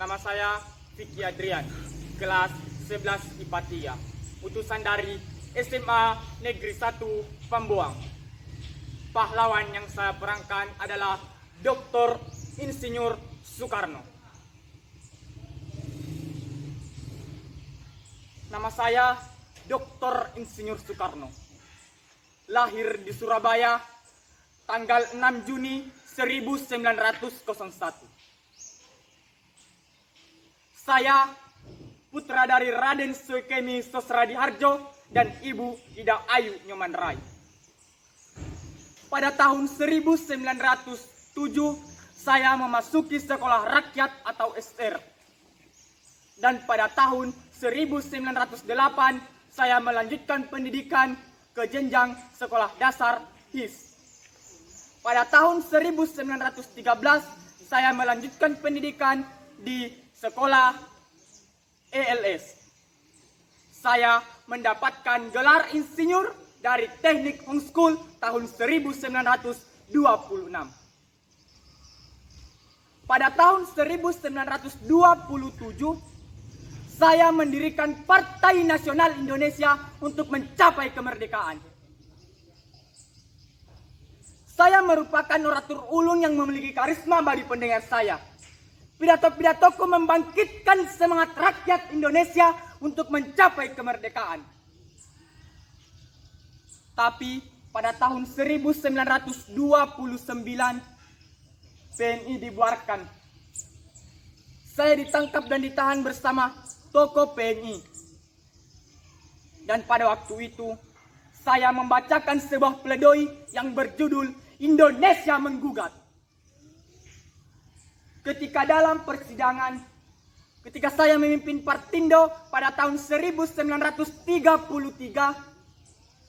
Nama saya Vicky Adrian, kelas 11 IPA 3, utusan dari SMA Negeri 1 Pambuang. Pahlawan yang saya perankan adalah Dr. Insinyur Soekarno. Nama saya Dr. Insinyur Soekarno. Lahir di Surabaya tanggal 6 Juni 1901. Saya putra dari Raden Soekemi Sosradiharjo dan Ibu Ida Ayu Nyoman Rai. Pada tahun 1907 saya memasuki sekolah rakyat atau SR. Dan pada tahun 1908 saya melanjutkan pendidikan ke jenjang sekolah dasar HIS. Pada tahun 1913 saya melanjutkan pendidikan di sekolah ELS. Saya mendapatkan gelar insinyur dari Teknik Homeschool tahun 1926. Pada tahun 1927 saya mendirikan Partai Nasional Indonesia untuk mencapai kemerdekaan. Saya merupakan orator ulung yang memiliki karisma bagi pendengar saya. Pidato-pidatoku membangkitkan semangat rakyat Indonesia untuk mencapai kemerdekaan. Tapi pada tahun 1929 PNI dibubarkan. Saya ditangkap dan ditahan bersama tokoh PNI. Dan pada waktu itu saya membacakan sebuah pledoi yang berjudul Indonesia Menggugat. Ketika dalam persidangan, ketika saya memimpin Partindo pada tahun 1933,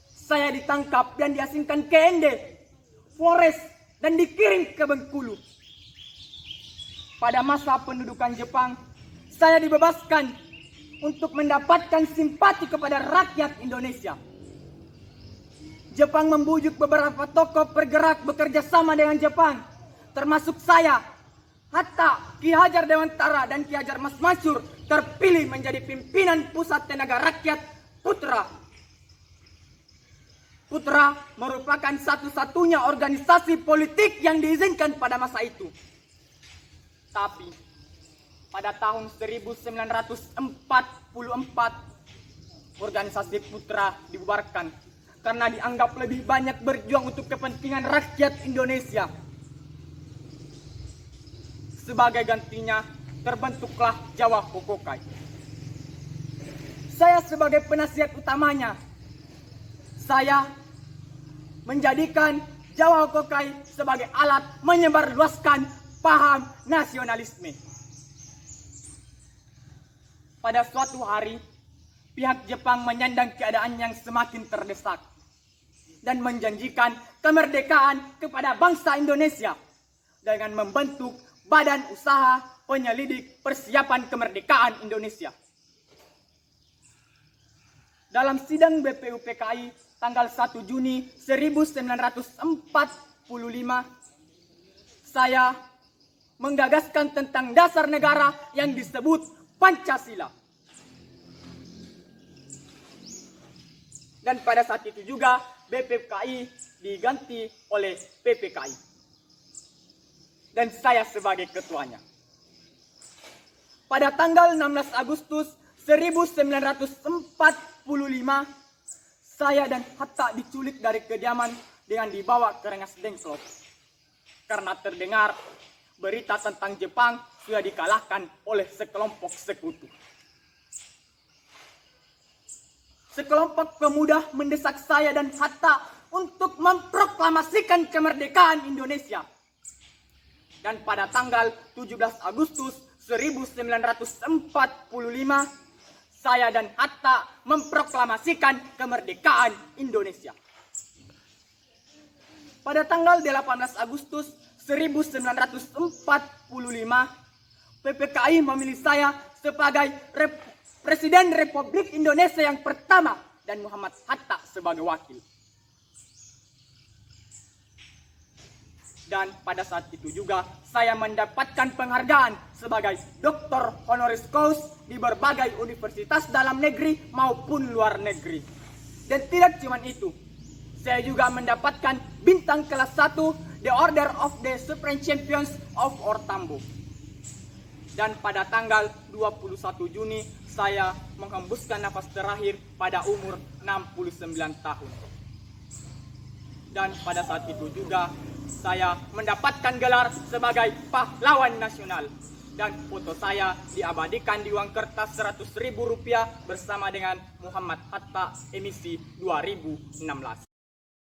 saya ditangkap dan diasingkan ke Ende, Flores, dan dikirim ke Bengkulu. Pada masa pendudukan Jepang, saya dibebaskan untuk mendapatkan simpati kepada rakyat Indonesia. Jepang membujuk beberapa tokoh bergerak bekerja sama dengan Jepang, termasuk saya. Hatta Ki Hajar Dewantara dan Ki Hajar Mas Mansur terpilih menjadi pimpinan Pusat Tenaga Rakyat Putra. Putra merupakan satu-satunya organisasi politik yang diizinkan pada masa itu. Tapi pada tahun 1944 organisasi Putra dibubarkan karena dianggap lebih banyak berjuang untuk kepentingan rakyat Indonesia. Sebagai gantinya terbentuklah Jawa Hokokai. Saya sebagai penasihat utamanya, saya menjadikan Jawa Hokokai sebagai alat menyebarluaskan paham nasionalisme. Pada suatu hari, pihak Jepang menyandang keadaan yang semakin terdesak dan menjanjikan kemerdekaan kepada bangsa Indonesia dengan membentuk Badan Usaha Penyelidik Persiapan Kemerdekaan Indonesia. Dalam sidang BPUPKI tanggal 1 Juni 1945, saya menggagaskan tentang dasar negara yang disebut Pancasila. Dan pada saat itu juga BPUPKI diganti oleh PPKI. Dan saya sebagai ketuanya. Pada tanggal 16 Agustus 1945, saya dan Hatta diculik dari kediaman dengan dibawa ke Rengas Dengklok. Karena terdengar berita tentang Jepang sudah dikalahkan oleh sekelompok sekutu. Sekelompok pemuda mendesak saya dan Hatta untuk memproklamasikan kemerdekaan Indonesia. Dan pada tanggal 17 Agustus 1945, saya dan Hatta memproklamasikan kemerdekaan Indonesia. Pada tanggal 18 Agustus 1945, PPKI memilih saya sebagai Presiden Republik Indonesia yang pertama dan Muhammad Hatta sebagai wakil. Dan pada saat itu juga saya mendapatkan penghargaan sebagai Doktor Honoris Causa di berbagai universitas dalam negeri maupun luar negeri. Dan tidak cuma itu, saya juga mendapatkan bintang kelas 1 The Order of the Supreme Champions of Ortambo. Dan pada tanggal 21 Juni saya menghembuskan nafas terakhir pada umur 69 tahun. Dan pada saat itu juga saya mendapatkan gelar sebagai pahlawan nasional. Dan foto saya diabadikan di uang kertas Rp100.000 bersama dengan Muhammad Hatta emisi 2016.